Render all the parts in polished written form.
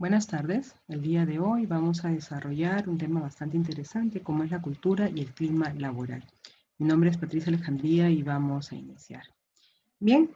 Buenas tardes. El día de hoy vamos a desarrollar un tema bastante interesante como es la cultura y el clima laboral. Mi nombre es Patricia Alejandría y vamos a iniciar. Bien,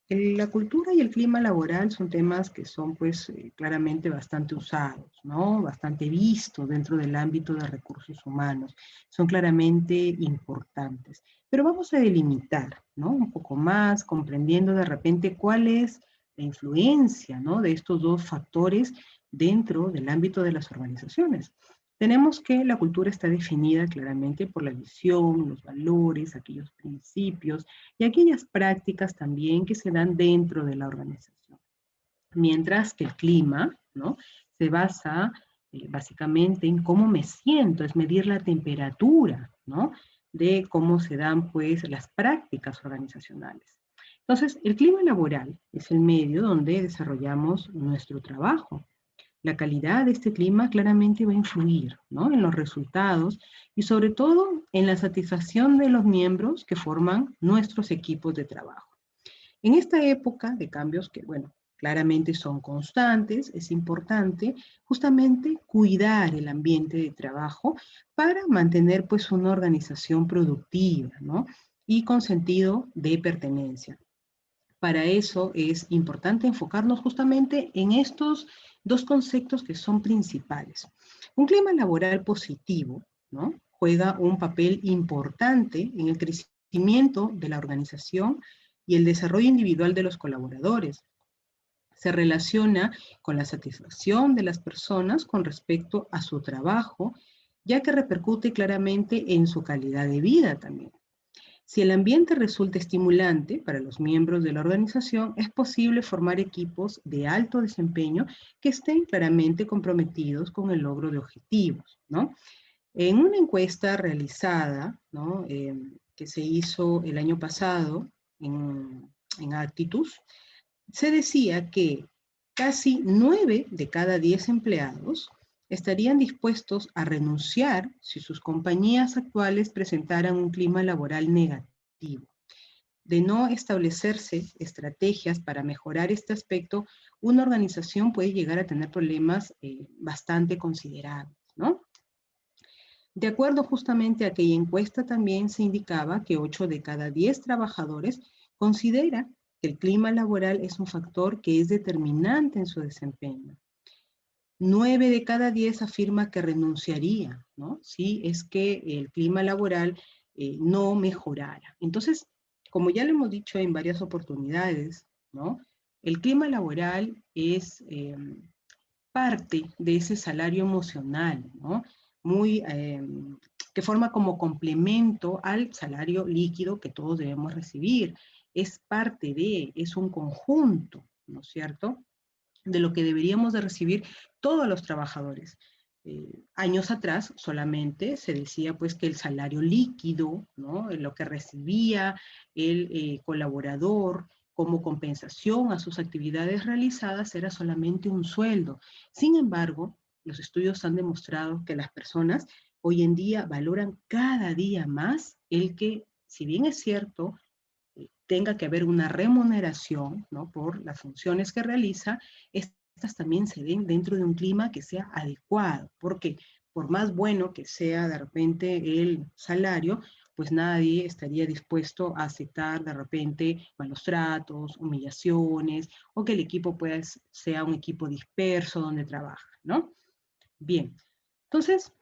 la cultura y el clima laboral son temas que son pues claramente bastante usados, ¿no? Bastante vistos dentro del ámbito de recursos humanos. Son claramente importantes. Pero vamos a delimitar, ¿no? Un poco más, comprendiendo de repente cuál es la influencia, ¿no? De estos dos factores dentro del ámbito de las organizaciones. Tenemos que la cultura está definida claramente por la visión, los valores, aquellos principios y aquellas prácticas también que se dan dentro de la organización. Mientras que el clima, ¿no? Se basa básicamente en cómo me siento, es medir la temperatura, ¿no? De cómo se dan pues las prácticas organizacionales. Entonces, el clima laboral es el medio donde desarrollamos nuestro trabajo. La calidad de este clima claramente va a influir, ¿no? En los resultados y sobre todo en la satisfacción de los miembros que forman nuestros equipos de trabajo. En esta época de cambios que, bueno, claramente son constantes, es importante justamente cuidar el ambiente de trabajo para mantener pues una organización productiva, ¿no? Y con sentido de pertenencia. Para eso es importante enfocarnos justamente en estos dos conceptos que son principales. Un clima laboral positivo, ¿no? Juega un papel importante en el crecimiento de la organización y el desarrollo individual de los colaboradores. Se relaciona con la satisfacción de las personas con respecto a su trabajo, ya que repercute claramente en su calidad de vida también. Si el ambiente resulta estimulante para los miembros de la organización, es posible formar equipos de alto desempeño que estén claramente comprometidos con el logro de objetivos, ¿no? En una encuesta realizada, ¿no? Que se hizo el año pasado en Actitus, se decía que casi 9 de cada 10 empleados estarían dispuestos a renunciar si sus compañías actuales presentaran un clima laboral negativo. De no establecerse estrategias para mejorar este aspecto, una organización puede llegar a tener problemas bastante considerables, ¿no? De acuerdo justamente a aquella encuesta también se indicaba que 8 de cada 10 trabajadores considera que el clima laboral es un factor que es determinante en su desempeño. 9 de cada 10 afirma que renunciaría, ¿no? Si es que el clima laboral no mejorara. Entonces, como ya lo hemos dicho en varias oportunidades, ¿no? El clima laboral es parte de ese salario emocional, ¿no? Muy, que forma como complemento al salario líquido que todos debemos recibir. Es parte de, es un conjunto, ¿no es cierto?, de lo que deberíamos de recibir todos los trabajadores. Años atrás solamente se decía pues que el salario líquido, ¿no? Lo que recibía el colaborador como compensación a sus actividades realizadas era solamente un sueldo. Sin embargo, los estudios han demostrado que las personas hoy en día valoran cada día más el que, si bien es cierto, tenga que haber una remuneración, ¿no? Por las funciones que realiza, estas también se den dentro de un clima que sea adecuado, porque por más bueno que sea de repente el salario, pues nadie estaría dispuesto a aceptar de repente malos tratos, humillaciones, o que el equipo pues, sea un equipo disperso donde trabaja, ¿no? Bien, entonces,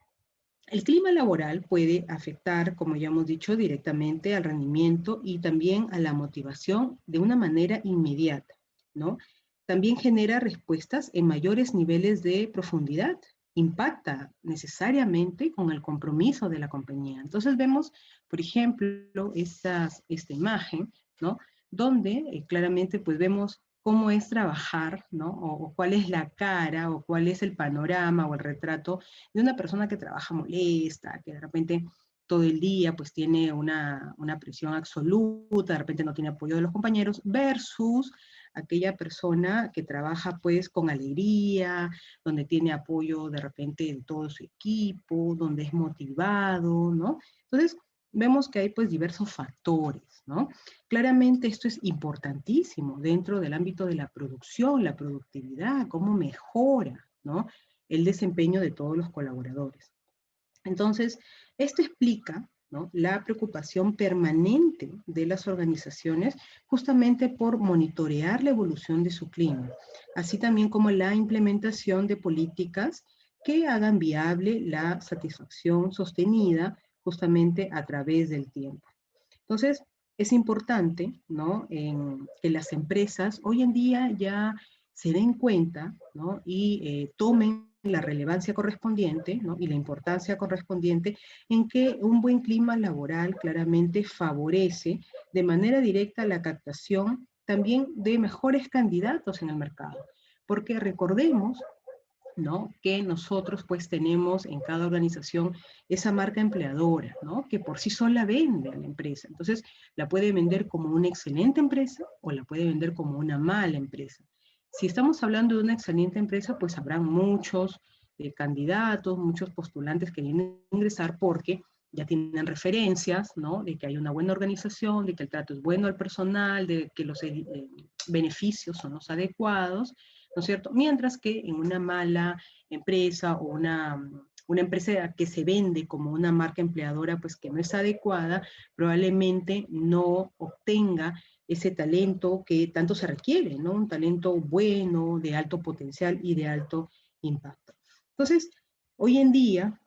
el clima laboral puede afectar, como ya hemos dicho, directamente al rendimiento y también a la motivación de una manera inmediata, ¿no? También genera respuestas en mayores niveles de profundidad, impacta necesariamente con el compromiso de la compañía. Entonces vemos, por ejemplo, esta imagen, ¿no? Donde claramente pues vemos cómo es trabajar, ¿no? O cuál es la cara, o cuál es el panorama o el retrato de una persona que trabaja molesta, que de repente todo el día pues tiene una presión absoluta, de repente no tiene apoyo de los compañeros, versus aquella persona que trabaja pues con alegría, donde tiene apoyo de repente de todo su equipo, donde es motivado, ¿no? Entonces, vemos que hay pues diversos factores, ¿no? Claramente esto es importantísimo dentro del ámbito de la producción, la productividad, cómo mejora, ¿no? El desempeño de todos los colaboradores. Entonces, esto explica, ¿no?, la preocupación permanente de las organizaciones justamente por monitorear la evolución de su clima, así también como la implementación de políticas que hagan viable la satisfacción sostenida justamente a través del tiempo. Entonces, es importante, ¿no?, que las empresas hoy en día ya se den cuenta, ¿no?, y tomen la relevancia correspondiente, ¿no?, y la importancia correspondiente en que un buen clima laboral claramente favorece de manera directa la captación también de mejores candidatos en el mercado. Porque recordemos, ¿no?, que nosotros pues tenemos en cada organización esa marca empleadora, ¿no?, que por sí sola vende a la empresa. Entonces, la puede vender como una excelente empresa o la puede vender como una mala empresa. Si estamos hablando de una excelente empresa, pues habrán muchos candidatos, muchos postulantes que vienen a ingresar porque ya tienen referencias, ¿no?, de que hay una buena organización, de que el trato es bueno al personal, de que los beneficios son los adecuados, ¿no es cierto? Mientras que en una mala empresa o una empresa que se vende como una marca empleadora, pues que no es adecuada, probablemente no obtenga ese talento que tanto se requiere, ¿no? Un talento bueno, de alto potencial y de alto impacto. Entonces, hoy en día,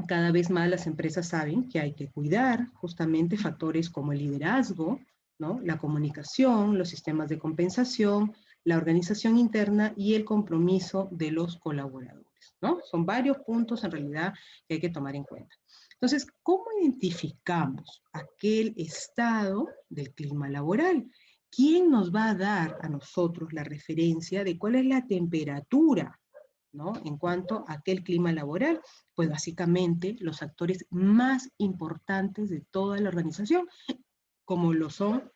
cada vez más las empresas saben que hay que cuidar justamente factores como el liderazgo, ¿no?, la comunicación, los sistemas de compensación, la organización interna y el compromiso de los colaboradores, ¿no? Son varios puntos en realidad que hay que tomar en cuenta. Entonces, ¿cómo identificamos aquel estado del clima laboral? ¿Quién nos va a dar a nosotros la referencia de cuál es la temperatura, ¿no?, en cuanto a aquel clima laboral? Pues básicamente los actores más importantes de toda la organización, como lo son,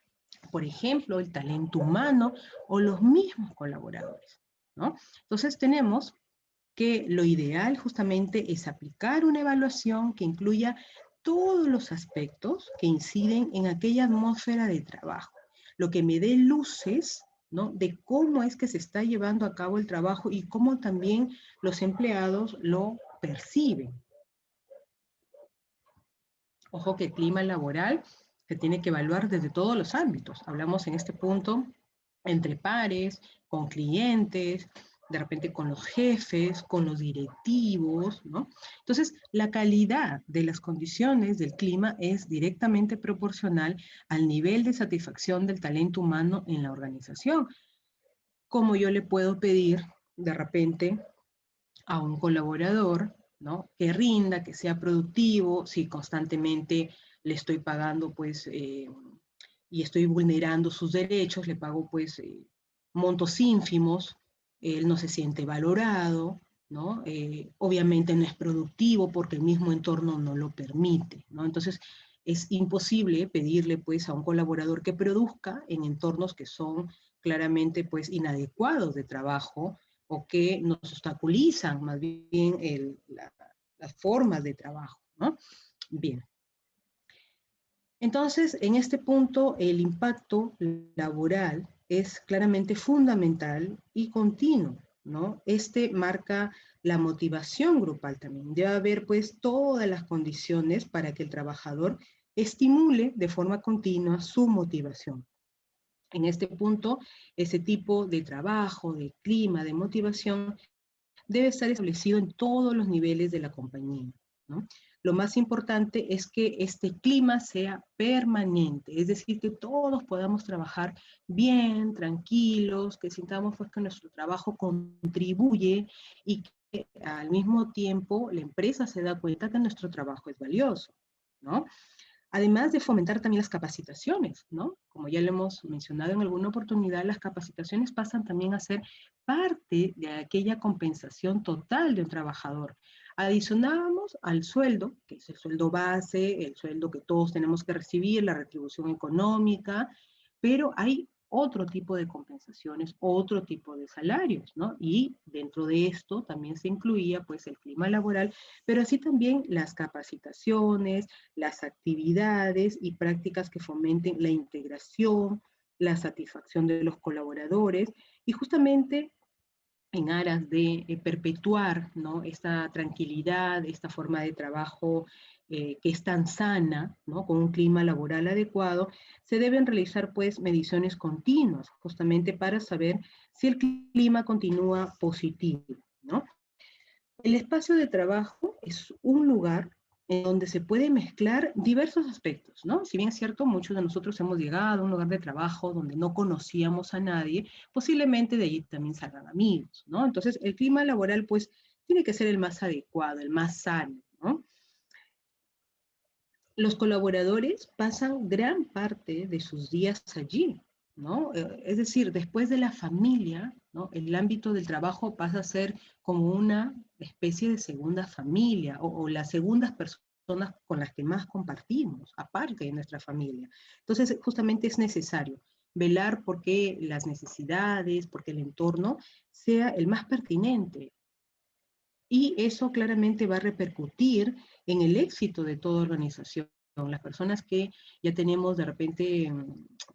por ejemplo, el talento humano o los mismos colaboradores, ¿no? Entonces tenemos que lo ideal justamente es aplicar una evaluación que incluya todos los aspectos que inciden en aquella atmósfera de trabajo, lo que me dé luces, ¿no?, de cómo es que se está llevando a cabo el trabajo y cómo también los empleados lo perciben. Ojo que el clima laboral se tiene que evaluar desde todos los ámbitos. Hablamos en este punto entre pares, con clientes, de repente con los jefes, con los directivos, ¿no? Entonces, la calidad de las condiciones del clima es directamente proporcional al nivel de satisfacción del talento humano en la organización. Como yo le puedo pedir de repente a un colaborador, ¿no?, que rinda, que sea productivo, si constantemente le estoy pagando, pues, y estoy vulnerando sus derechos, le pago, pues, montos ínfimos, él no se siente valorado, ¿no? Obviamente no es productivo porque el mismo entorno no lo permite, ¿no? Entonces, es imposible pedirle, pues, a un colaborador que produzca en entornos que son claramente, pues, inadecuados de trabajo, o que nos obstaculizan más bien las formas de trabajo, ¿no? Bien. Entonces, en este punto, el impacto laboral es claramente fundamental y continuo, ¿no? Este marca la motivación grupal también. Debe haber, pues, todas las condiciones para que el trabajador estimule de forma continua su motivación. En este punto, ese tipo de trabajo, de clima, de motivación, debe estar establecido en todos los niveles de la compañía, ¿no? Lo más importante es que este clima sea permanente, es decir, que todos podamos trabajar bien, tranquilos, que sintamos, pues, que nuestro trabajo contribuye y que al mismo tiempo la empresa se da cuenta que nuestro trabajo es valioso, ¿no? Además de fomentar también las capacitaciones, ¿no? Como ya lo hemos mencionado en alguna oportunidad, las capacitaciones pasan también a ser parte de aquella compensación total de un trabajador. Adicionamos al sueldo, que es el sueldo base, el sueldo que todos tenemos que recibir, la retribución económica, pero hay otro tipo de compensaciones, otro tipo de salarios, ¿no? Y dentro de esto también se incluía, pues, el clima laboral, pero así también las capacitaciones, las actividades y prácticas que fomenten la integración, la satisfacción de los colaboradores y justamente en aras de perpetuar, ¿no?, esta tranquilidad, esta forma de trabajo que es tan sana, ¿no?, con un clima laboral adecuado, se deben realizar pues mediciones continuas, justamente para saber si el clima continúa positivo, ¿no? El espacio de trabajo es un lugar en donde se puede mezclar diversos aspectos, ¿no? Si bien es cierto, muchos de nosotros hemos llegado a un lugar de trabajo donde no conocíamos a nadie, posiblemente de allí también salgan amigos, ¿no? Entonces, el clima laboral, pues, tiene que ser el más adecuado, el más sano, ¿no? Los colaboradores pasan gran parte de sus días allí, ¿no? Es decir, después de la familia, ¿no?, el ámbito del trabajo pasa a ser como una especie de segunda familia o las segundas personas con las que más compartimos, aparte de nuestra familia. Entonces, justamente es necesario velar porque las necesidades, porque el entorno sea el más pertinente, y eso claramente va a repercutir en el éxito de toda organización. Las personas que ya tenemos de repente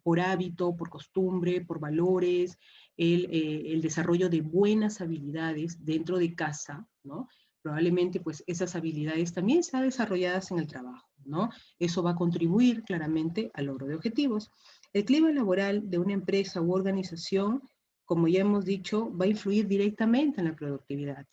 por hábito, por costumbre, por valores, el desarrollo de buenas habilidades dentro de casa, ¿no? Probablemente pues esas habilidades también sean desarrolladas en el trabajo, ¿no? Eso va a contribuir claramente al logro de objetivos. El clima laboral de una empresa u organización, como ya hemos dicho, va a influir directamente en la productividad.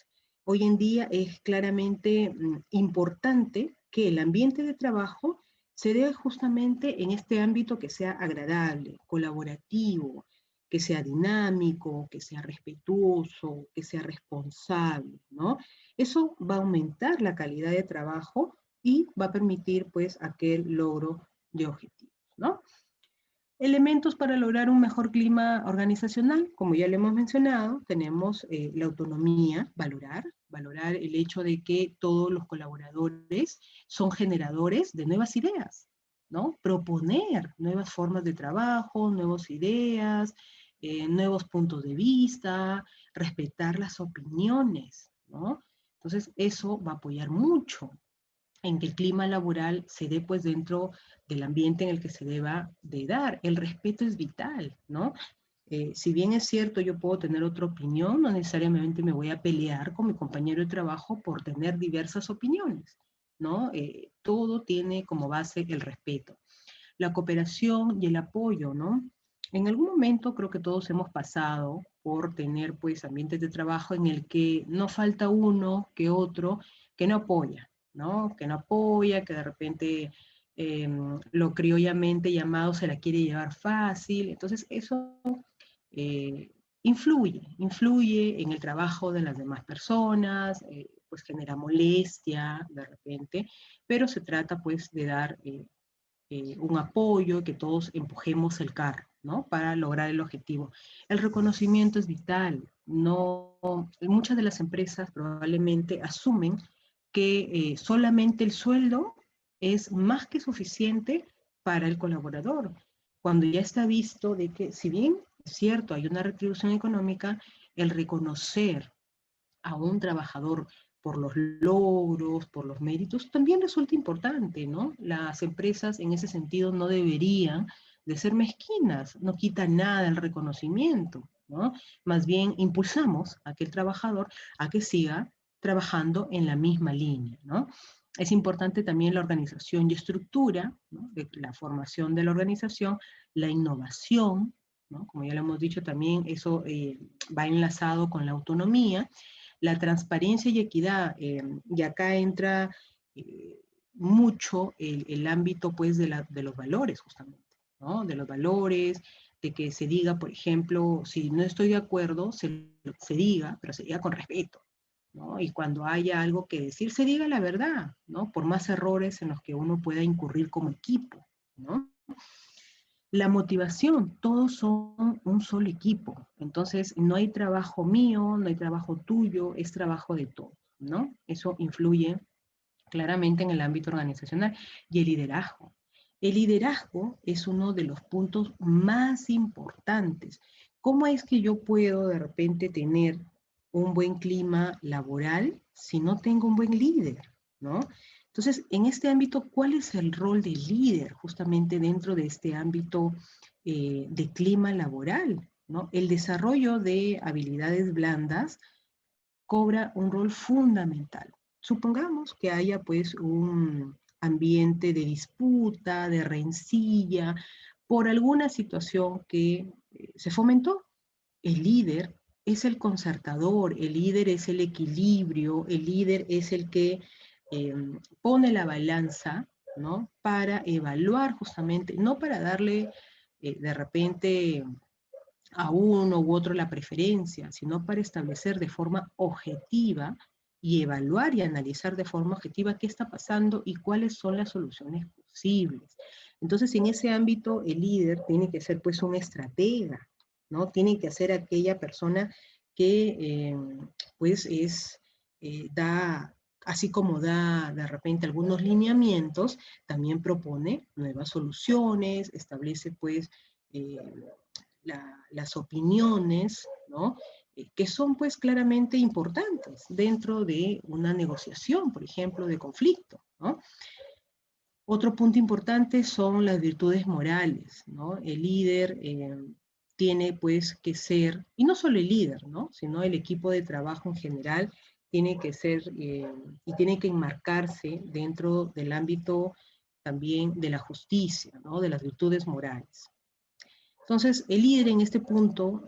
Hoy en día es claramente importante que el ambiente de trabajo se dé justamente en este ámbito que sea agradable, colaborativo, que sea dinámico, que sea respetuoso, que sea responsable, ¿no? Eso va a aumentar la calidad de trabajo y va a permitir, pues, aquel logro de objetivos, ¿no? Elementos para lograr un mejor clima organizacional, como ya le hemos mencionado, tenemos la autonomía, valorar el hecho de que todos los colaboradores son generadores de nuevas ideas, ¿no? Proponer nuevas formas de trabajo, nuevas ideas, nuevos puntos de vista, respetar las opiniones, ¿no? Entonces, eso va a apoyar mucho en que el clima laboral se dé pues dentro del ambiente en el que se deba de dar. El respeto es vital, ¿no? Si bien es cierto, yo puedo tener otra opinión, no necesariamente me voy a pelear con mi compañero de trabajo por tener diversas opiniones, ¿no? Todo tiene como base el respeto. La cooperación y el apoyo, ¿no? En algún momento creo que todos hemos pasado por tener pues ambientes de trabajo en el que no falta uno que otro que no apoya, ¿no? Que no apoya, que de repente lo criollamente llamado se la quiere llevar fácil. Entonces eso eh, influye en el trabajo de las demás personas, pues genera molestia de repente, pero se trata pues de dar un apoyo, que todos empujemos el carro, ¿no? Para lograr el objetivo. El reconocimiento es vital. No, muchas de las empresas probablemente asumen que solamente el sueldo es más que suficiente para el colaborador, cuando ya está visto de que, si bien es cierto, hay una retribución económica, el reconocer a un trabajador por los logros, por los méritos, también resulta importante, ¿no? Las empresas en ese sentido no deberían de ser mezquinas, no quita nada el reconocimiento, ¿no? Más bien impulsamos a aquel trabajador a que siga trabajando en la misma línea, ¿no? Es importante también la organización y estructura, ¿no?, de la formación de la organización, la innovación, ¿no? Como ya lo hemos dicho también, eso va enlazado con la autonomía, la transparencia y equidad, y acá entra mucho el ámbito pues de los valores justamente, ¿no? De los valores, de que se diga, por ejemplo, si no estoy de acuerdo, se diga, pero se diga con respeto, ¿no? Y cuando haya algo que decir, se diga la verdad, ¿no? Por más errores en los que uno pueda incurrir como equipo, ¿no? La motivación, todos son un solo equipo. Entonces, no hay trabajo mío, no hay trabajo tuyo, es trabajo de todos, ¿no? Eso influye claramente en el ámbito organizacional. Y el liderazgo. El liderazgo es uno de los puntos más importantes. ¿Cómo es que yo puedo de repente tener un buen clima laboral si no tengo un buen líder, ¿no? Entonces, en este ámbito, ¿cuál es el rol del líder justamente dentro de este ámbito de clima laboral? ¿no? El desarrollo de habilidades blandas cobra un rol fundamental. Supongamos que haya pues un ambiente de disputa, de rencilla, por alguna situación que se fomentó. El líder es el concertador, el líder es el equilibrio, el líder es el que eh, pone la balanza, ¿no? Para evaluar justamente, no para darle de repente a uno u otro la preferencia, sino para establecer de forma objetiva y evaluar y analizar de forma objetiva qué está pasando y cuáles son las soluciones posibles. Entonces, en ese ámbito, el líder tiene que ser pues un estratega, ¿no? Tiene que ser aquella persona que pues da, así como da de repente algunos lineamientos, también propone nuevas soluciones, establece pues eh, las opiniones, ¿no? Que son pues claramente importantes dentro de una negociación, por ejemplo, de conflicto, ¿no? Otro punto importante son las virtudes morales, ¿no? El líder tiene pues que ser, y no solo el líder, ¿no? Sino el equipo de trabajo en general tiene que ser y tiene que enmarcarse dentro del ámbito también de la justicia, ¿no? De las virtudes morales. Entonces, el líder en este punto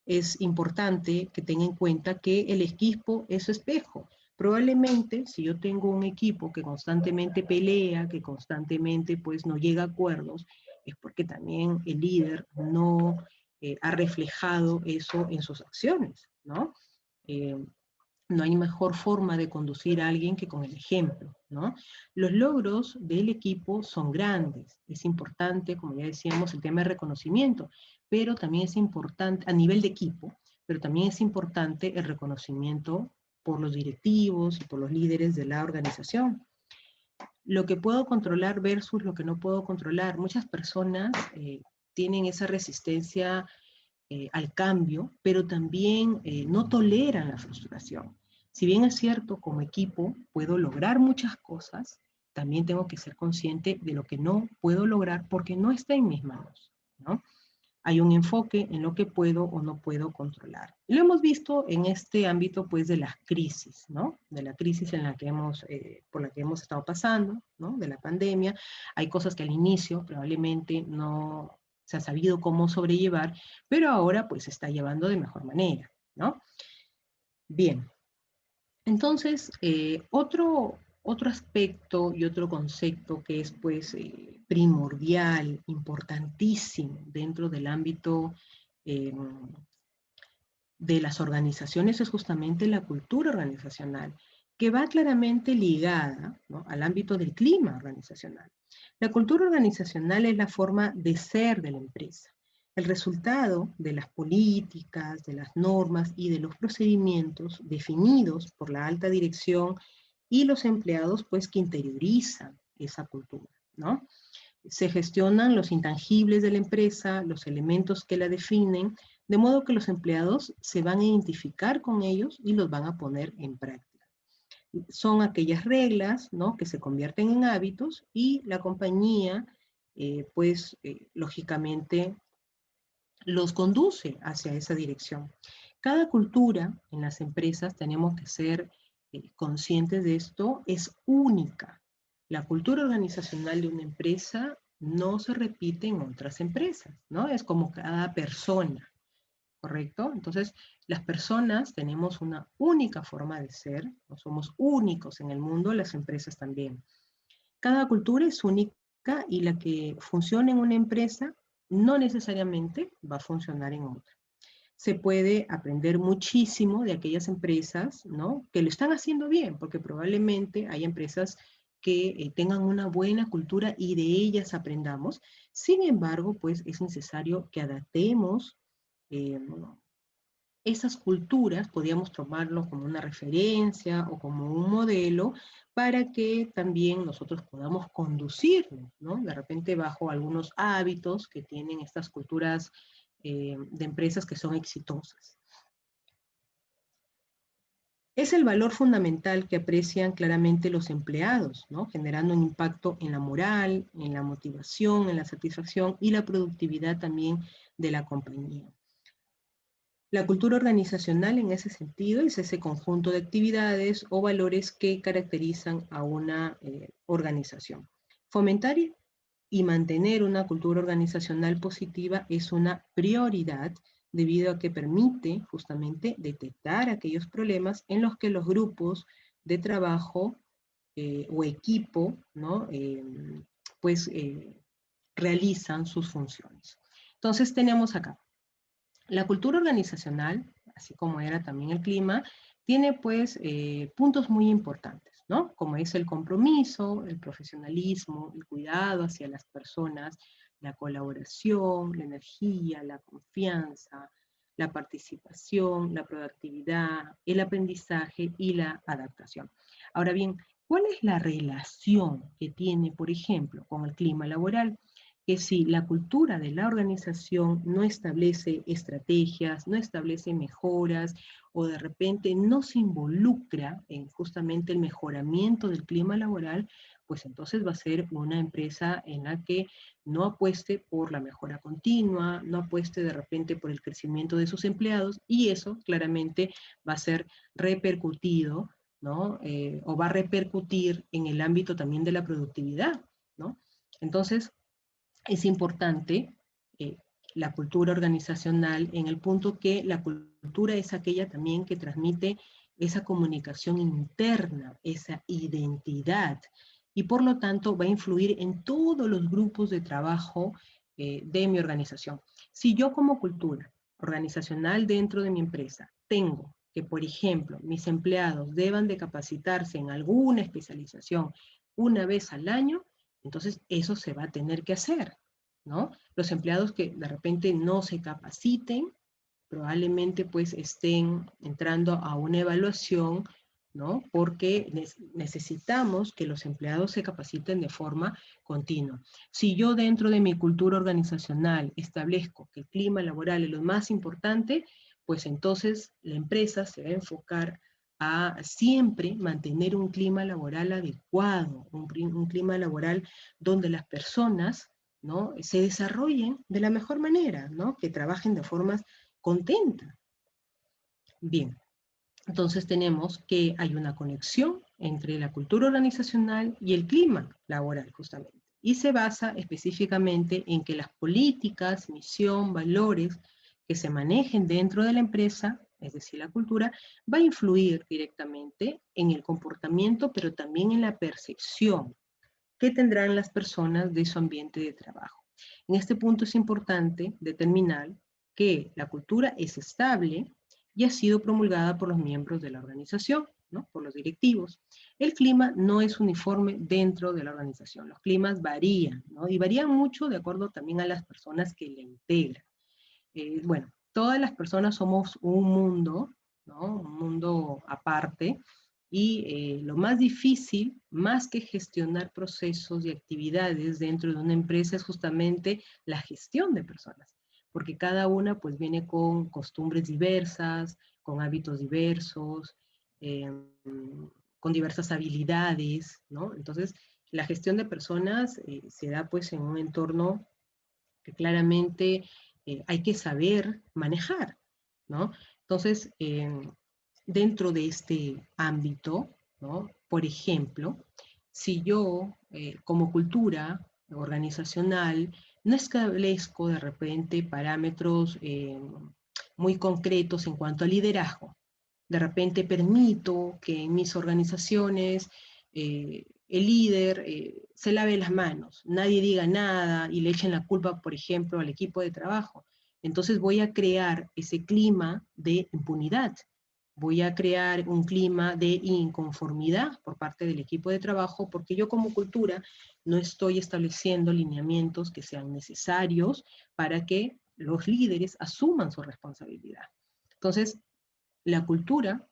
es importante que tenga en cuenta que el equipo es su espejo. Probablemente, si yo tengo un equipo que constantemente pelea, que constantemente pues no llega a acuerdos, es porque también el líder no ha reflejado eso en sus acciones, ¿no? Eh, no hay mejor forma de conducir a alguien que con el ejemplo, ¿no? Los logros del equipo son grandes. Es importante, como ya decíamos, el tema de reconocimiento, pero también es importante, a nivel de equipo, pero también es importante el reconocimiento por los directivos y por los líderes de la organización. Lo que puedo controlar versus lo que no puedo controlar. Muchas personas tienen esa resistencia al cambio, pero también no toleran la frustración. Si bien es cierto, como equipo puedo lograr muchas cosas, también tengo que ser consciente de lo que no puedo lograr porque no está en mis manos, ¿no? Hay un enfoque en lo que puedo o no puedo controlar. Lo hemos visto en este ámbito, pues, de las crisis, ¿no? De la crisis en la que por la que hemos estado pasando, ¿no? De la pandemia. Hay cosas que al inicio probablemente no se ha sabido cómo sobrellevar, pero ahora, pues, se está llevando de mejor manera, ¿no? Bien. Entonces, otro aspecto y otro concepto que es pues primordial, importantísimo dentro del ámbito eh, de las organizaciones es justamente la cultura organizacional, que va claramente ligada, ¿no?, al ámbito del clima organizacional. La cultura organizacional es la forma de ser de la empresa, el resultado de las políticas, de las normas y de los procedimientos definidos por la alta dirección y los empleados, pues, que interiorizan esa cultura, ¿no? Se gestionan los intangibles de la empresa, los elementos que la definen, de modo que los empleados se van a identificar con ellos y los van a poner en práctica. Son aquellas reglas, ¿no?, que se convierten en hábitos y la compañía, lógicamente, los conduce hacia esa dirección. Cada cultura en las empresas, tenemos que ser conscientes de esto, es única. La cultura organizacional de una empresa no se repite en otras empresas, ¿no? Es como cada persona, ¿correcto? Entonces, las personas tenemos una única forma de ser, no somos únicos en el mundo, las empresas también. Cada cultura es única y la que funciona en una empresa no necesariamente va a funcionar en otra. Se puede aprender muchísimo de aquellas empresas, ¿no?, que lo están haciendo bien, porque probablemente hay empresas que tengan una buena cultura y de ellas aprendamos. Sin embargo, pues es necesario que adaptemos eh, esas culturas, podríamos tomarlo como una referencia o como un modelo para que también nosotros podamos conducirnos, ¿no?, de repente bajo algunos hábitos que tienen estas culturas de empresas que son exitosas. Es el valor fundamental que aprecian claramente los empleados, ¿no?, generando un impacto en la moral, en la motivación, en la satisfacción y la productividad también de la compañía. La cultura organizacional en ese sentido es ese conjunto de actividades o valores que caracterizan a una organización. Fomentar y mantener una cultura organizacional positiva es una prioridad debido a que permite justamente detectar aquellos problemas en los que los grupos de trabajo o equipo, ¿no? Realizan sus funciones. Entonces tenemos acá la cultura organizacional, así como era también el clima, tiene pues puntos muy importantes, ¿no? Como es el compromiso, el profesionalismo, el cuidado hacia las personas, la colaboración, la energía, la confianza, la participación, la proactividad, el aprendizaje y la adaptación. Ahora bien, ¿cuál es la relación que tiene, por ejemplo, con el clima laboral? Que si la cultura de la organización no establece estrategias, no establece mejoras o de repente no se involucra en justamente el mejoramiento del clima laboral, pues entonces va a ser una empresa en la que no apueste por la mejora continua, no apueste de repente por el crecimiento de sus empleados y eso claramente va a ser repercutido, ¿no? O va a repercutir en el ámbito también de la productividad, ¿no? Entonces, es importante eh, la cultura organizacional en el punto que la cultura es aquella también que transmite esa comunicación interna, esa identidad, y por lo tanto va a influir en todos los grupos de trabajo de mi organización. Si yo como cultura organizacional dentro de mi empresa tengo que, por ejemplo, mis empleados deban de capacitarse en alguna especialización una vez al año, entonces eso se va a tener que hacer, ¿no? Los empleados que de repente no se capaciten, probablemente pues estén entrando a una evaluación, ¿no? Porque necesitamos que los empleados se capaciten de forma continua. Si yo dentro de mi cultura organizacional establezco que el clima laboral es lo más importante, pues entonces la empresa se va a enfocar a siempre mantener un clima laboral adecuado, un clima laboral donde las personas, ¿no? Se desarrollen de la mejor manera, ¿no? Que trabajen de formas contentas. Bien, entonces tenemos que hay una conexión entre la cultura organizacional y el clima laboral, justamente. Y se basa específicamente en que las políticas, misión, valores que se manejen dentro de la empresa, es decir, la cultura, va a influir directamente en el comportamiento, pero también en la percepción que tendrán las personas de su ambiente de trabajo. En este punto es importante determinar que la cultura es estable y ha sido promulgada por los miembros de la organización, ¿no? Por los directivos. El clima no es uniforme dentro de la organización. Los climas varían, ¿no? Y varían mucho de acuerdo también a las personas que la integran. Bueno, todas las personas somos un mundo, ¿no? Un mundo aparte, y lo más difícil, más que gestionar procesos y actividades dentro de una empresa, es justamente la gestión de personas, porque cada una pues viene con costumbres diversas, con hábitos diversos, eh, con diversas habilidades, ¿no? Entonces, la gestión de personas se da pues en un entorno que claramente hay que saber manejar, ¿no? Entonces, dentro de este ámbito, ¿no? Por ejemplo, si yo como cultura organizacional no establezco de repente parámetros muy concretos en cuanto a liderazgo, de repente permito que en mis organizaciones el líder se lave las manos, nadie diga nada y le echen la culpa, por ejemplo, al equipo de trabajo. Entonces voy a crear ese clima de impunidad, voy a crear un clima de inconformidad por parte del equipo de trabajo porque yo como cultura no estoy estableciendo lineamientos que sean necesarios para que los líderes asuman su responsabilidad. Entonces, la cultura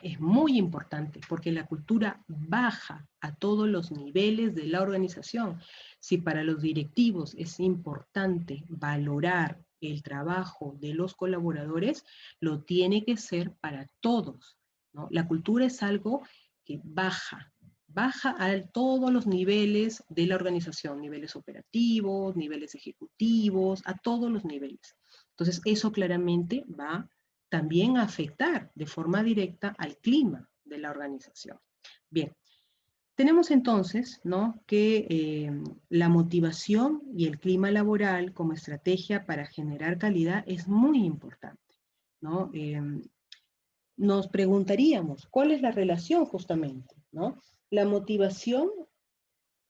es muy importante porque la cultura baja a todos los niveles de la organización. Si para los directivos es importante valorar el trabajo de los colaboradores, lo tiene que ser para todos, ¿no? La cultura es algo que baja, baja a todos los niveles de la organización, niveles operativos, niveles ejecutivos, a todos los niveles. Entonces, eso claramente va también a afectar de forma directa al clima de la organización. Bien, tenemos entonces, ¿no?, que la motivación y el clima laboral como estrategia para generar calidad es muy importante, ¿no? Nos preguntaríamos, ¿cuál es la relación justamente, ¿no? La motivación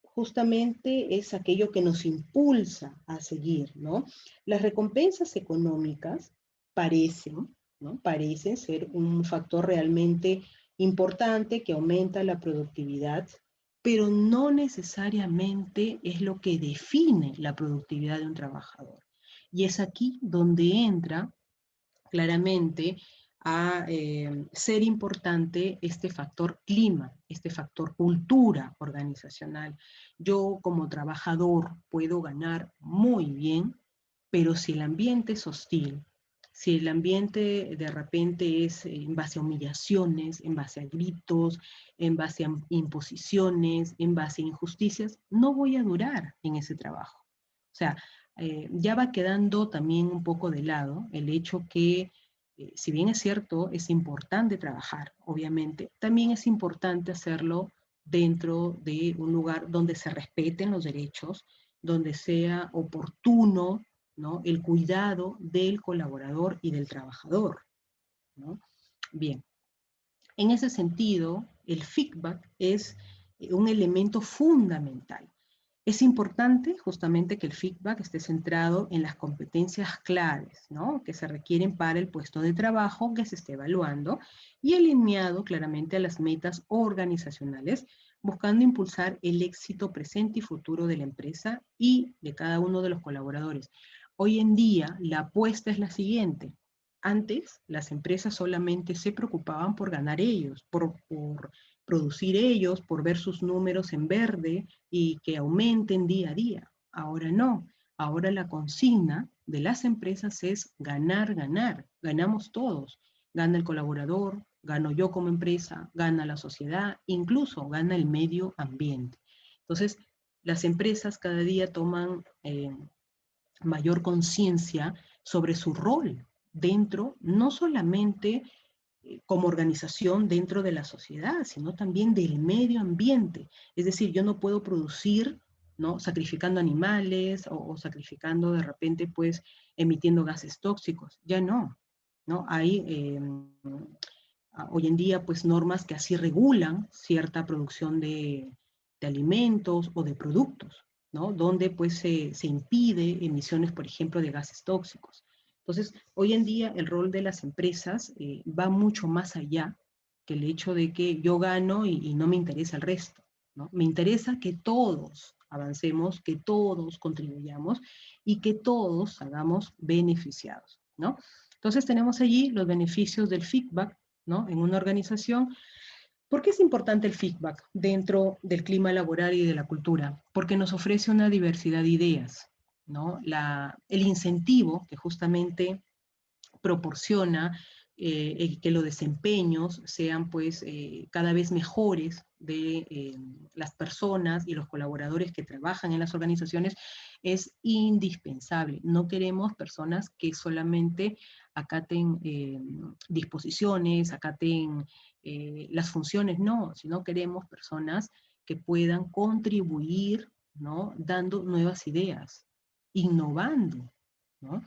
justamente es aquello que nos impulsa a seguir, ¿no? Las recompensas económicas parecen, ¿no?, parecen ser un factor realmente importante que aumenta la productividad, pero no necesariamente es lo que define la productividad de un trabajador. Y es aquí donde entra claramente a ser importante este factor clima, este factor cultura organizacional. Yo como trabajador puedo ganar muy bien, pero si el ambiente es hostil, si el ambiente de repente es en base a humillaciones, en base a gritos, en base a imposiciones, en base a injusticias, no voy a durar en ese trabajo. O sea, ya va quedando también un poco de lado el hecho que, si bien es cierto, es importante trabajar, obviamente, también es importante hacerlo dentro de un lugar donde se respeten los derechos, donde sea oportuno, ¿no?, el cuidado del colaborador y del trabajador, ¿no? Bien, en ese sentido, el feedback es un elemento fundamental. Es importante justamente que el feedback esté centrado en las competencias claves, ¿no?, que se requieren para el puesto de trabajo que se esté evaluando y alineado claramente a las metas organizacionales, buscando impulsar el éxito presente y futuro de la empresa y de cada uno de los colaboradores. Hoy en día la apuesta es la siguiente. Antes las empresas solamente se preocupaban por ganar ellos, por producir ellos, por ver sus números en verde y que aumenten día a día. Ahora no. Ahora la consigna de las empresas es ganar, ganar. Ganamos todos. Gana el colaborador, gano yo como empresa, gana la sociedad, incluso gana el medio ambiente. Entonces, las empresas cada día toman mayor conciencia sobre su rol dentro, no solamente como organización dentro de la sociedad, sino también del medio ambiente. Es decir, yo no puedo producir, ¿no?, sacrificando animales o sacrificando de repente, pues, emitiendo gases tóxicos. Ya no, ¿no? Hay hoy en día, pues, normas que así regulan cierta producción de alimentos o de productos, ¿no?, donde pues se impide emisiones, por ejemplo, de gases tóxicos. Entonces, hoy en día el rol de las empresas va mucho más allá que el hecho de que yo gano y no me interesa el resto, ¿no? Me interesa que todos avancemos, que todos contribuyamos y que todos salgamos beneficiados, ¿no? Entonces tenemos allí los beneficios del feedback, ¿no?, en una organización. ¿Por qué es importante el feedback dentro del clima laboral y de la cultura? Porque nos ofrece una diversidad de ideas, ¿no? El incentivo que justamente proporciona que los desempeños sean pues cada vez mejores de las personas y los colaboradores que trabajan en las organizaciones es indispensable. No queremos personas que solamente acaten disposiciones, acaten las funciones, no, sino queremos personas que puedan contribuir, ¿no?, dando nuevas ideas, innovando, ¿no?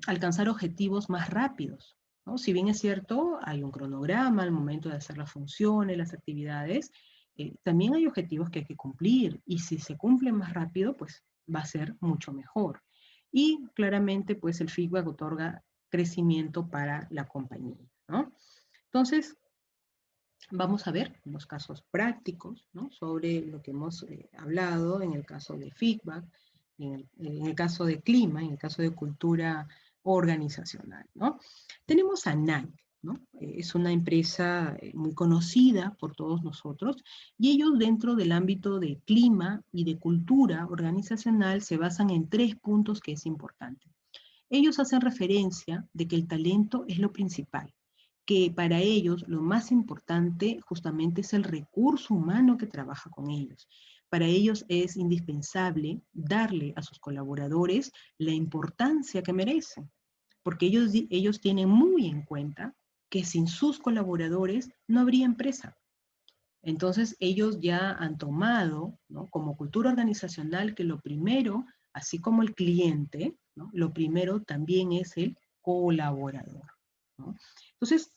Alcanzar objetivos más rápidos, ¿no? Si bien es cierto, hay un cronograma al momento de hacer las funciones, las actividades, también hay objetivos que hay que cumplir y si se cumplen más rápido, pues va a ser mucho mejor. Y claramente, pues el feedback otorga crecimiento para la compañía, ¿no? Entonces, vamos a ver unos casos prácticos, ¿no?, sobre lo que hemos hablado en el caso de feedback, en el caso de clima, en el caso de cultura organizacional, ¿no? Tenemos a Nike, ¿no? Es una empresa muy conocida por todos nosotros y ellos dentro del ámbito de clima y de cultura organizacional se basan en 3 puntos que es importante. Ellos hacen referencia de que el talento es lo principal, que para ellos lo más importante justamente es el recurso humano que trabaja con ellos. Para ellos es indispensable darle a sus colaboradores la importancia que merecen, porque ellos tienen muy en cuenta que sin sus colaboradores no habría empresa. Entonces ellos ya han tomado, ¿no?, como cultura organizacional que lo primero, así como el cliente, ¿no?, lo primero también es el colaborador, ¿no? Entonces,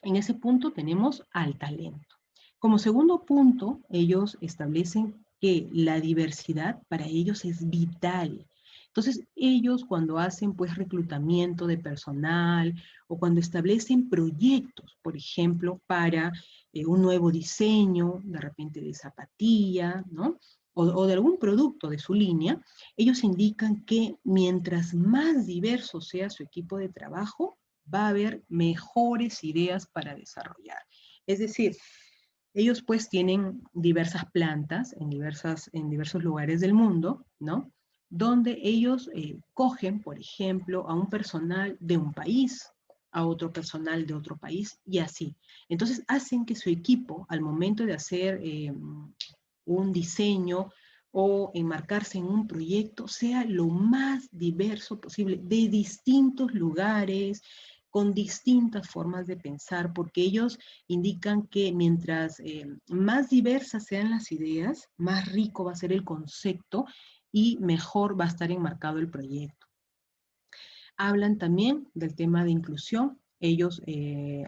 en ese punto tenemos al talento. Como segundo punto, ellos establecen que la diversidad para ellos es vital. Entonces, ellos cuando hacen pues reclutamiento de personal o cuando establecen proyectos, por ejemplo, para un nuevo diseño, de repente de zapatilla, ¿no?, o de algún producto de su línea, ellos indican que mientras más diverso sea su equipo de trabajo, va a haber mejores ideas para desarrollar. Es decir, ellos pues tienen diversas plantas en diversos lugares del mundo, ¿no?, donde ellos cogen, por ejemplo, a un personal de un país, a otro personal de otro país, y así. Entonces hacen que su equipo, al momento de hacer un diseño o enmarcarse en un proyecto, sea lo más diverso posible, de distintos lugares, con distintas formas de pensar, porque ellos indican que mientras más diversas sean las ideas, más rico va a ser el concepto y mejor va a estar enmarcado el proyecto. Hablan también del tema de inclusión. Ellos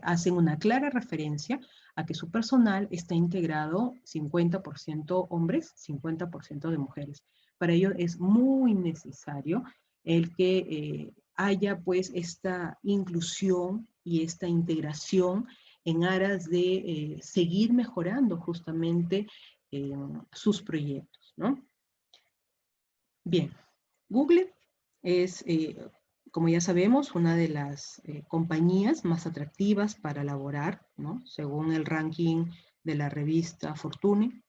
hacen una clara referencia a que su personal está integrado 50% hombres, 50% de mujeres. Para ellos es muy necesario el que haya pues esta inclusión y esta integración en aras de seguir mejorando justamente sus proyectos, ¿no? Bien, Google es, como ya sabemos, una de las compañías más atractivas para laborar, ¿no?, según el ranking de la revista Fortune.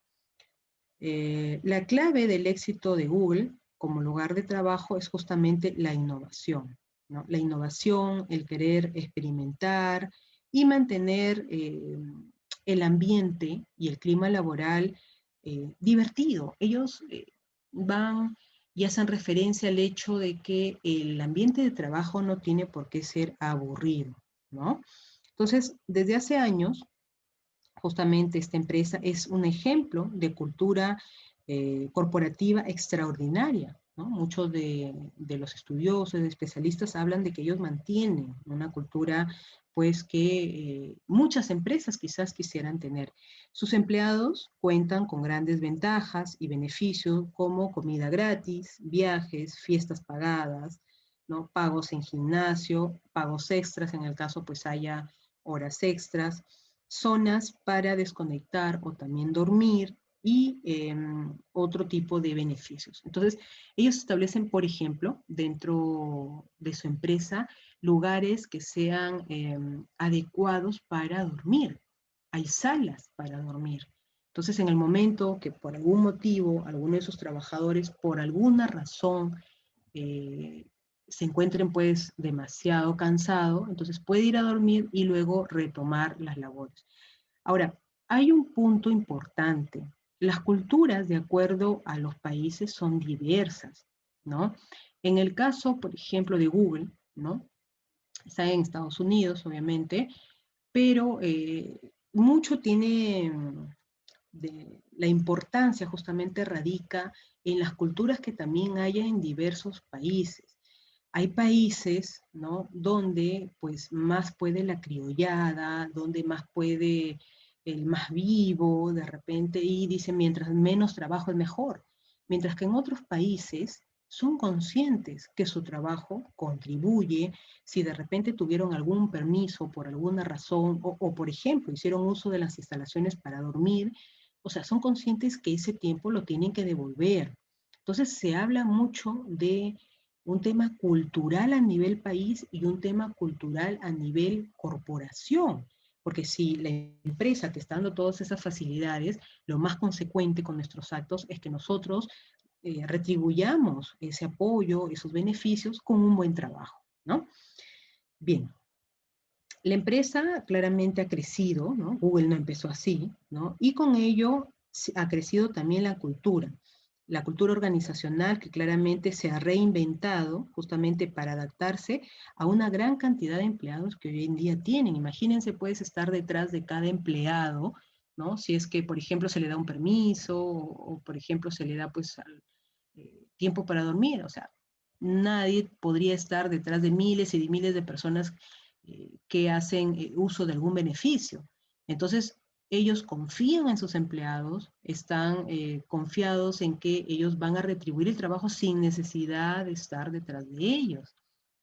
La clave del éxito de Google como lugar de trabajo es justamente la innovación, ¿no? La innovación, el querer experimentar y mantener el ambiente y el clima laboral divertido. Ellos van y hacen referencia al hecho de que el ambiente de trabajo no tiene por qué ser aburrido, ¿no? Entonces, desde hace años, justamente esta empresa es un ejemplo de cultura corporativa extraordinaria, ¿no? Muchos de los estudiosos, de especialistas hablan de que ellos mantienen una cultura pues que muchas empresas quizás quisieran tener. Sus empleados cuentan con grandes ventajas y beneficios como comida gratis, viajes, fiestas pagadas, ¿no?, pagos en gimnasio, pagos extras en el caso pues haya horas extras, zonas para desconectar o también dormir y otro tipo de beneficios. Entonces, ellos establecen, por ejemplo, dentro de su empresa, lugares que sean adecuados para dormir. Hay salas para dormir. Entonces, en el momento que por algún motivo alguno de sus trabajadores, por alguna razón, se encuentren pues demasiado cansado, entonces puede ir a dormir y luego retomar las labores. Ahora, hay un punto importante. Las culturas, de acuerdo a los países, son diversas, ¿no? En el caso, por ejemplo, de Google, ¿no?, está en Estados Unidos, obviamente, pero mucho tiene la importancia justamente radica en las culturas que también hay en diversos países. Hay países, ¿no?, donde pues más puede la criollada, donde más puede el más vivo, de repente, y dicen mientras menos trabajo es mejor. Mientras que en otros países son conscientes que su trabajo contribuye, si de repente tuvieron algún permiso por alguna razón, o por ejemplo, hicieron uso de las instalaciones para dormir, o sea, son conscientes que ese tiempo lo tienen que devolver. Entonces se habla mucho de un tema cultural a nivel país y un tema cultural a nivel corporación. Porque si la empresa te está dando todas esas facilidades, lo más consecuente con nuestros actos es que nosotros retribuyamos ese apoyo, esos beneficios con un buen trabajo, ¿no? Bien. La empresa claramente ha crecido, ¿no? Google no empezó así, ¿no? Y con ello ha crecido también la cultura organizacional que claramente se ha reinventado justamente para adaptarse a una gran cantidad de empleados que hoy en día tienen. Imagínense, puedes estar detrás de cada empleado, ¿no? Si es que, por ejemplo, se le da un permiso o por ejemplo, se le da pues tiempo para dormir, o sea, nadie podría estar detrás de miles y de miles de personas que hacen uso de algún beneficio. Entonces, ellos confían en sus empleados, están confiados en que ellos van a retribuir el trabajo sin necesidad de estar detrás de ellos,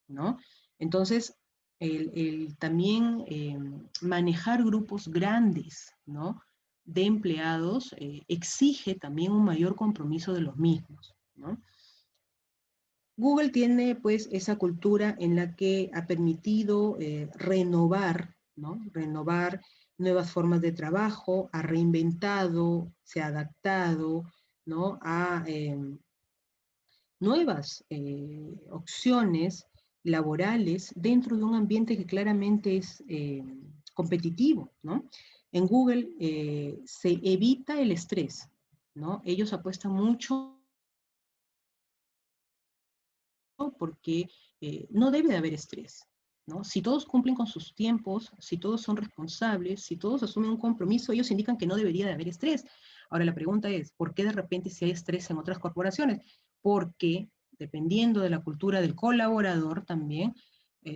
¿no? Entonces, también manejar grupos grandes, ¿no? De empleados exige también un mayor compromiso de los mismos, ¿no? Google tiene pues esa cultura en la que ha permitido renovar, ¿no? Renovar nuevas formas de trabajo, ha reinventado, se ha adaptado, ¿no? A nuevas opciones laborales dentro de un ambiente que claramente es competitivo, ¿no? En Google se evita el estrés, ¿no? Ellos apuestan mucho porque no debe de haber estrés, ¿no? Si todos cumplen con sus tiempos, si todos son responsables, si todos asumen un compromiso, ellos indican que no debería de haber estrés. Ahora la pregunta es, ¿por qué de repente si hay estrés en otras corporaciones? Porque dependiendo de la cultura del colaborador también,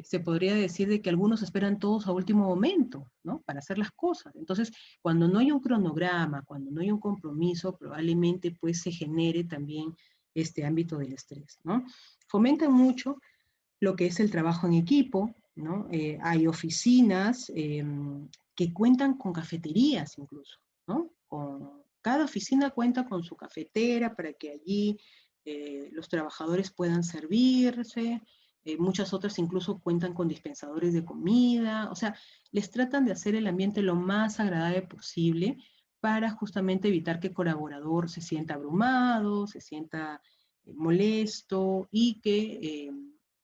se podría decir de que algunos esperan todos a último momento, ¿no? Para hacer las cosas. Entonces, cuando no hay un cronograma, cuando no hay un compromiso, probablemente pues se genere también este ámbito del estrés, ¿no? Fomentan mucho lo que es el trabajo en equipo, ¿no? Hay oficinas que cuentan con cafeterías incluso, ¿no? Cada oficina cuenta con su cafetera para que allí los trabajadores puedan servirse, muchas otras incluso cuentan con dispensadores de comida, o sea, les tratan de hacer el ambiente lo más agradable posible para justamente evitar que el colaborador se sienta abrumado, se sienta molesto y que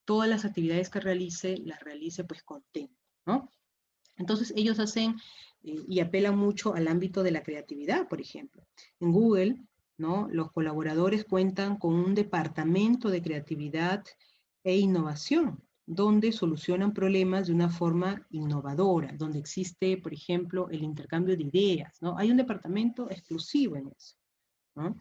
todas las actividades que realice, las realice pues contento, ¿no? Entonces ellos hacen y apelan mucho al ámbito de la creatividad, por ejemplo. En Google, ¿no? Los colaboradores cuentan con un departamento de creatividad e innovación, donde solucionan problemas de una forma innovadora, donde existe, por ejemplo, el intercambio de ideas, ¿no? Hay un departamento exclusivo en eso, ¿no?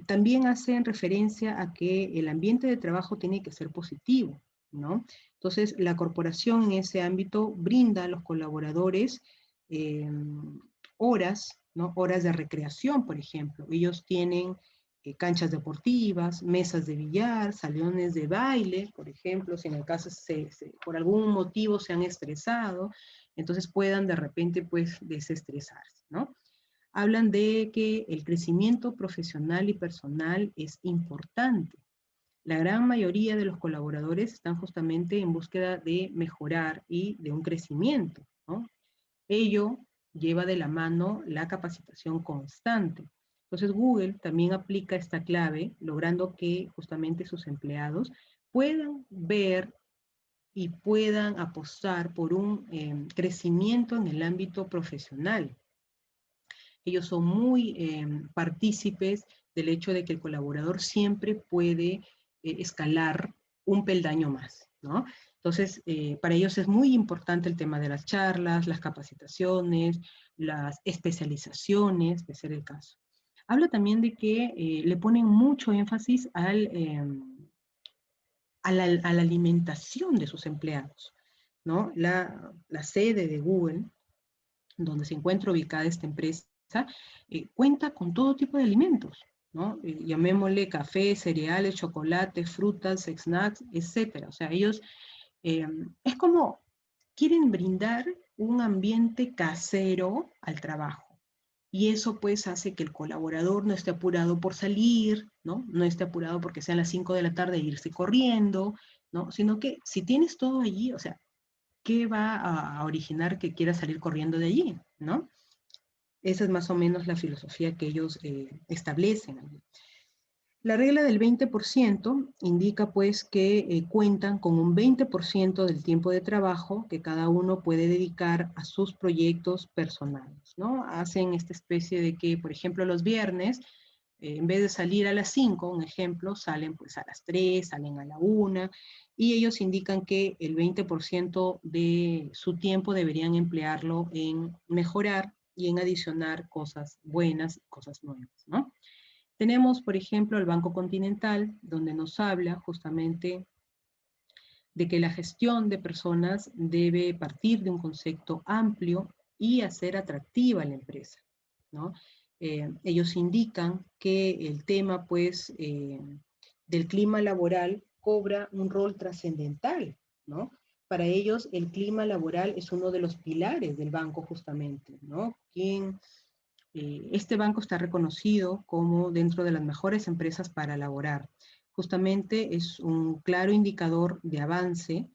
También hacen referencia a que el ambiente de trabajo tiene que ser positivo, ¿no? Entonces, la corporación en ese ámbito brinda a los colaboradores eh, horas, ¿no? Horas de recreación, por ejemplo. Ellos tienen canchas deportivas, mesas de billar, salones de baile, por ejemplo, si en el caso por algún motivo se han estresado, entonces puedan de repente pues desestresarse, ¿no? Hablan de que el crecimiento profesional y personal es importante. La gran mayoría de los colaboradores están justamente en búsqueda de mejorar y de un crecimiento, ¿no? Ello lleva de la mano la capacitación constante. Entonces Google también aplica esta clave, logrando que justamente sus empleados puedan ver y puedan apostar por un crecimiento en el ámbito profesional. Ellos son muy partícipes del hecho de que el colaborador siempre puede escalar un peldaño más, ¿no? Entonces, para ellos es muy importante el tema de las charlas, las capacitaciones, las especializaciones, de ser el caso. Habla también de que le ponen mucho énfasis a la alimentación de sus empleados, ¿no? La sede de Google, donde se encuentra ubicada esta empresa, cuenta con todo tipo de alimentos, ¿no? Llamémosle café, cereales, chocolate, frutas, snacks, etcétera. O sea, ellos es como quieren brindar un ambiente casero al trabajo. Y eso pues hace que el colaborador no esté apurado por salir, ¿no? No esté apurado porque sean las 5 de la tarde e irse corriendo, ¿no? Sino que si tienes todo allí, o sea, ¿qué va a originar que quiera salir corriendo de allí, ¿no? Esa es más o menos la filosofía que ellos establecen. La regla del 20% indica pues que cuentan con un 20% del tiempo de trabajo que cada uno puede dedicar a sus proyectos personales, ¿no? Hacen esta especie de que, por ejemplo, los viernes, en vez de salir a las 5, un ejemplo, salen pues a las 3, salen a la 1, y ellos indican que el 20% de su tiempo deberían emplearlo en mejorar y en adicionar cosas buenas, cosas nuevas, ¿no? Tenemos, por ejemplo, el Banco Continental, donde nos habla justamente de que la gestión de personas debe partir de un concepto amplio y hacer atractiva la empresa, ¿no? Ellos indican que el tema, pues, del clima laboral cobra un rol trascendental, ¿no? Para ellos, el clima laboral es uno de los pilares del banco, justamente, ¿no? Este banco está reconocido como dentro de las mejores empresas para laborar. Justamente es un claro indicador de avance,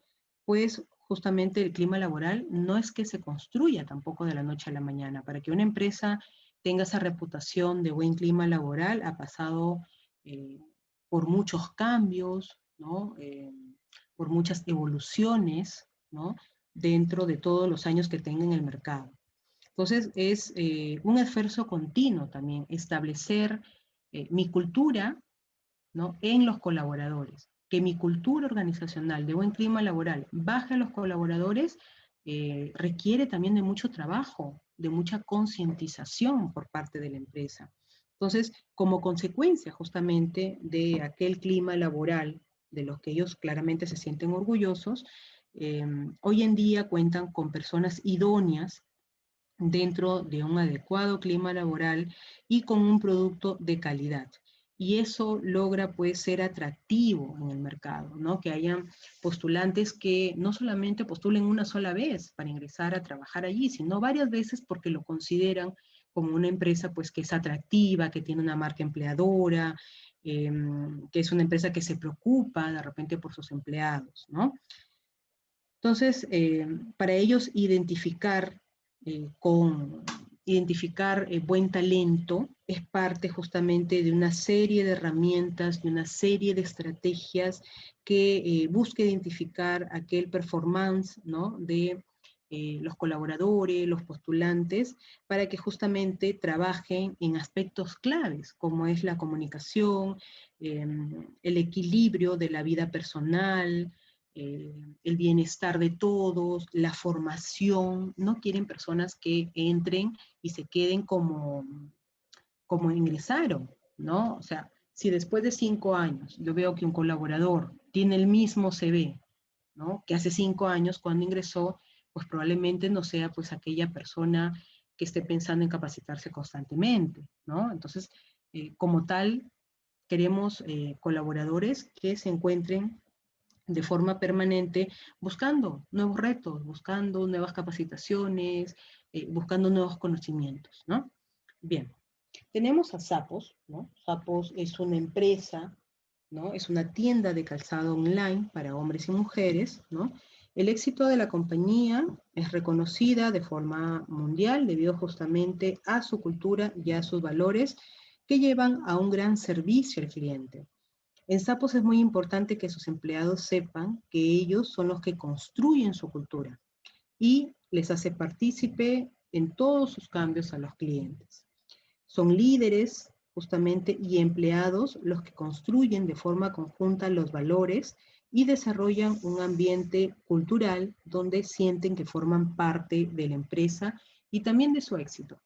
pues justamente el clima laboral no es que se construya tampoco de la noche a la mañana. Para que una empresa tenga esa reputación de buen clima laboral, ha pasado eh, por muchos cambios, ¿no? Por muchas evoluciones, ¿no? Dentro de todos los años que tenga en el mercado. Entonces, es un esfuerzo continuo también establecer mi cultura, ¿no? En los colaboradores. Que mi cultura organizacional de buen clima laboral baje a los colaboradores requiere también de mucho trabajo, de mucha concientización por parte de la empresa. Entonces, como consecuencia justamente de aquel clima laboral de los que ellos claramente se sienten orgullosos, hoy en día cuentan con personas idóneas dentro de un adecuado clima laboral y con un producto de calidad. Y eso logra pues ser atractivo en el mercado, ¿no? Que hayan postulantes que no solamente postulen una sola vez para ingresar a trabajar allí, sino varias veces porque lo consideran como una empresa pues que es atractiva, que tiene una marca empleadora, que es una empresa que se preocupa de repente por sus empleados, ¿no? Entonces, para ellos identificar buen talento es parte justamente de una serie de herramientas, de una serie de estrategias que busca identificar aquel performance, ¿no? De los colaboradores, los postulantes, para que justamente trabajen en aspectos claves, como es la comunicación, el equilibrio de la vida personal, el bienestar de todos, la formación. No quieren personas que entren y se queden como ingresaron, ¿no? O sea, si después de 5 años yo veo que un colaborador tiene el mismo CV, ¿no? Que hace 5 años cuando ingresó, pues probablemente no sea pues aquella persona que esté pensando en capacitarse constantemente, ¿no? Entonces, como tal, queremos colaboradores que se encuentren de forma permanente, buscando nuevos retos, buscando nuevas capacitaciones, buscando nuevos conocimientos, ¿no? Bien, tenemos a Zappos, ¿no? Zappos es una empresa, ¿no? Es una tienda de calzado online para hombres y mujeres, ¿no? El éxito de la compañía es reconocida de forma mundial debido justamente a su cultura y a sus valores que llevan a un gran servicio al cliente. En Sapos es muy importante que sus empleados sepan que ellos son los que construyen su cultura y les hace partícipe en todos sus cambios a los clientes. Son líderes justamente y empleados los que construyen de forma conjunta los valores y desarrollan un ambiente cultural donde sienten que forman parte de la empresa y también de su éxito.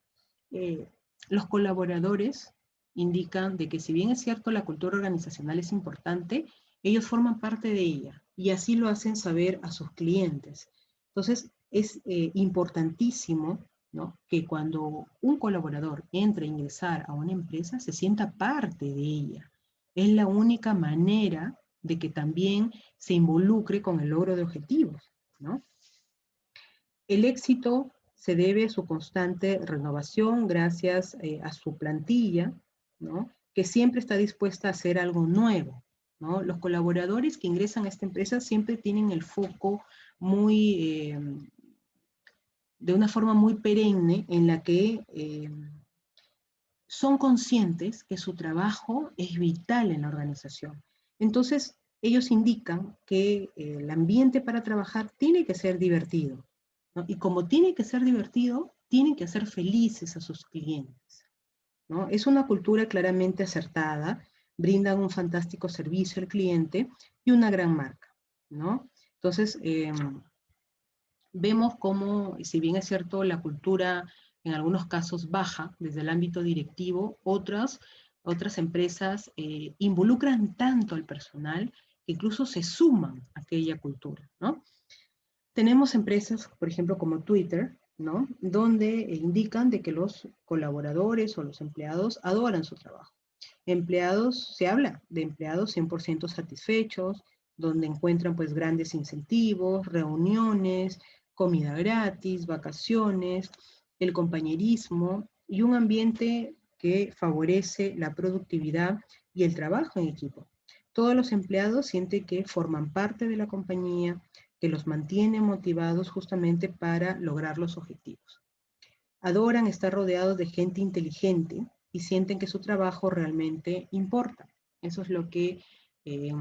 eh, los colaboradores indican de que si bien es cierto la cultura organizacional es importante, ellos forman parte de ella y así lo hacen saber a sus clientes. Entonces, es importantísimo, ¿no? Que cuando un colaborador entre a ingresar a una empresa, se sienta parte de ella. Es la única manera de que también se involucre con el logro de objetivos, ¿no? El éxito se debe a su constante renovación gracias a su plantilla, ¿no? Que siempre está dispuesta a hacer algo nuevo, ¿no? Los colaboradores que ingresan a esta empresa siempre tienen el foco muy, de una forma muy perenne en la que son conscientes que su trabajo es vital en la organización. Entonces, ellos indican que el ambiente para trabajar tiene que ser divertido, ¿no? Y como tiene que ser divertido, tienen que hacer felices a sus clientes, ¿no? Es una cultura claramente acertada, brindan un fantástico servicio al cliente y una gran marca, ¿no? Entonces, vemos cómo, si bien es cierto, la cultura en algunos casos baja desde el ámbito directivo, otras empresas involucran tanto al personal que incluso se suman a aquella cultura, ¿no? Tenemos empresas, por ejemplo, como Twitter, ¿no? Donde indican de que los colaboradores o los empleados adoran su trabajo. Empleados, se habla de empleados 100% satisfechos, donde encuentran pues grandes incentivos, reuniones, comida gratis, vacaciones, el compañerismo y un ambiente que favorece la productividad y el trabajo en equipo. Todos los empleados sienten que forman parte de la compañía, que los mantiene motivados justamente para lograr los objetivos. Adoran estar rodeados de gente inteligente y sienten que su trabajo realmente importa. Eso es lo que eh,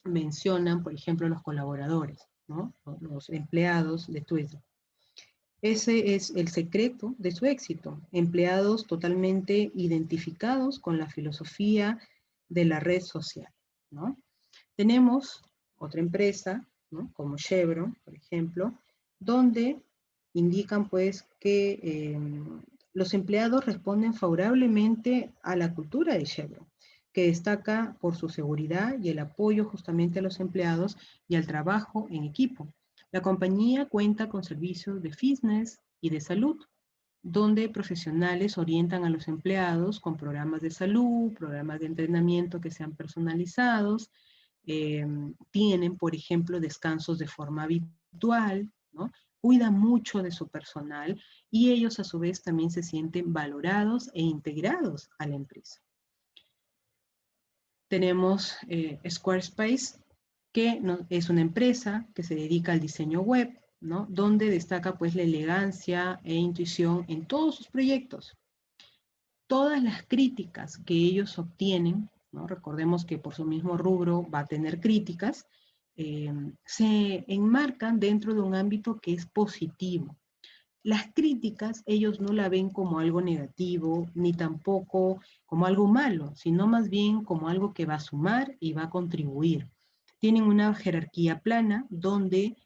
mencionan, por ejemplo, los colaboradores, ¿no? Los empleados de Twitter. Ese es el secreto de su éxito. Empleados totalmente identificados con la filosofía de la red social, ¿no? Tenemos otra empresa, ¿no? Como Chevron, por ejemplo, donde indican pues que los empleados responden favorablemente a la cultura de Chevron, que destaca por su seguridad y el apoyo justamente a los empleados y al trabajo en equipo. La compañía cuenta con servicios de fitness y de salud, donde profesionales orientan a los empleados con programas de salud, programas de entrenamiento que sean personalizados, tienen, por ejemplo, descansos de forma habitual, ¿no? Cuidan mucho de su personal y ellos a su vez también se sienten valorados e integrados a la empresa. Tenemos Squarespace, que no, es una empresa que se dedica al diseño web, ¿no? Donde destaca pues la elegancia e intuición en todos sus proyectos. Todas las críticas que ellos obtienen, ¿no? Recordemos que por su mismo rubro va a tener críticas, se enmarcan dentro de un ámbito que es positivo. Las críticas ellos no la ven como algo negativo, ni tampoco como algo malo, sino más bien como algo que va a sumar y va a contribuir. Tienen una jerarquía plana donde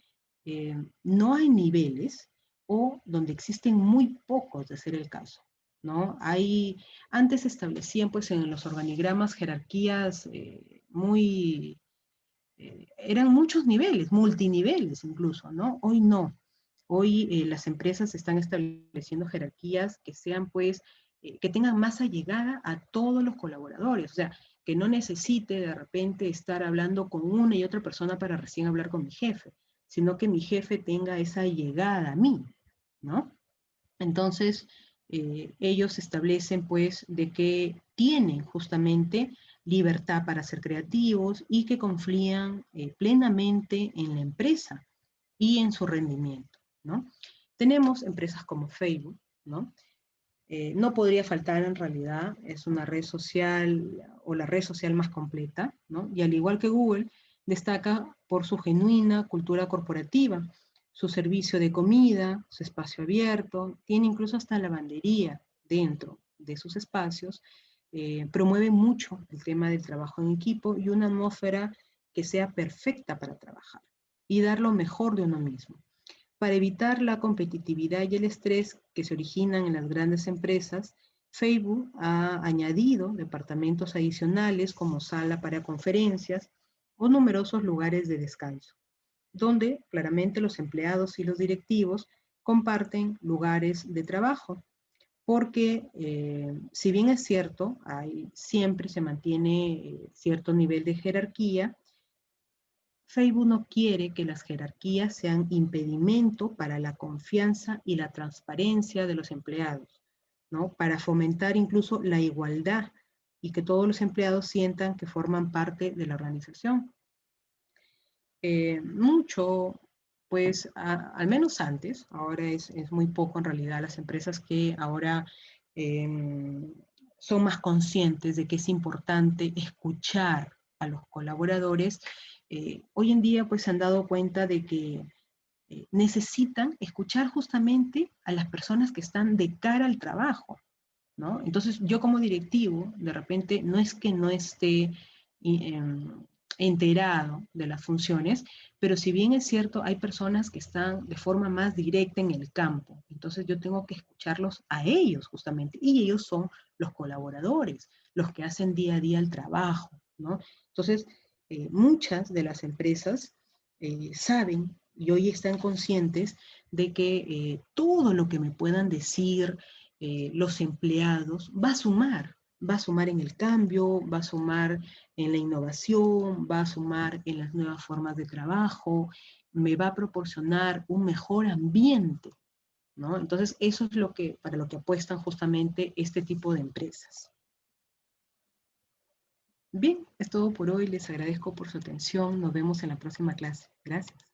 no hay niveles o donde existen muy pocos, de ser el caso, ¿no? Antes se establecían pues en los organigramas jerarquías eran muchos niveles, multiniveles incluso, ¿no? Hoy no. Hoy las empresas están estableciendo jerarquías que sean, pues, que tengan más allegada a todos los colaboradores. O sea, que no necesite de repente estar hablando con una y otra persona para recién hablar con mi jefe, sino que mi jefe tenga esa llegada a mí, ¿no? Entonces, ellos establecen, pues, de que tienen justamente libertad para ser creativos y que confían plenamente en la empresa y en su rendimiento, ¿no? Tenemos empresas como Facebook, ¿no? No podría faltar en realidad, es una red social o la red social más completa, ¿no? Y al igual que Google, destaca por su genuina cultura corporativa, su servicio de comida, su espacio abierto, tiene incluso hasta lavandería dentro de sus espacios, promueve mucho el tema del trabajo en equipo y una atmósfera que sea perfecta para trabajar y dar lo mejor de uno mismo. Para evitar la competitividad y el estrés que se originan en las grandes empresas, Facebook ha añadido departamentos adicionales como sala para conferencias o numerosos lugares de descanso, donde claramente los empleados y los directivos comparten lugares de trabajo, porque si bien es cierto, siempre se mantiene cierto nivel de jerarquía, Facebook no quiere que las jerarquías sean impedimento para la confianza y la transparencia de los empleados, ¿no? Para fomentar incluso la igualdad y que todos los empleados sientan que forman parte de la organización. Mucho, pues, al menos antes, ahora es muy poco en realidad las empresas que ahora son más conscientes de que es importante escuchar a los colaboradores. Hoy en día pues se han dado cuenta de que necesitan escuchar justamente a las personas que están de cara al trabajo, ¿no? Entonces, yo como directivo, de repente, no es que no esté enterado de las funciones, pero si bien es cierto, hay personas que están de forma más directa en el campo. Entonces, yo tengo que escucharlos a ellos justamente, y ellos son los colaboradores, los que hacen día a día el trabajo, ¿no? Entonces, muchas de las empresas saben y hoy están conscientes de que todo lo que me puedan decir, los empleados, va a sumar en el cambio, va a sumar en la innovación, va a sumar en las nuevas formas de trabajo, me va a proporcionar un mejor ambiente, ¿no? Entonces, eso es lo que, para lo que apuestan justamente este tipo de empresas. Bien, es todo por hoy, les agradezco por su atención, nos vemos en la próxima clase. Gracias.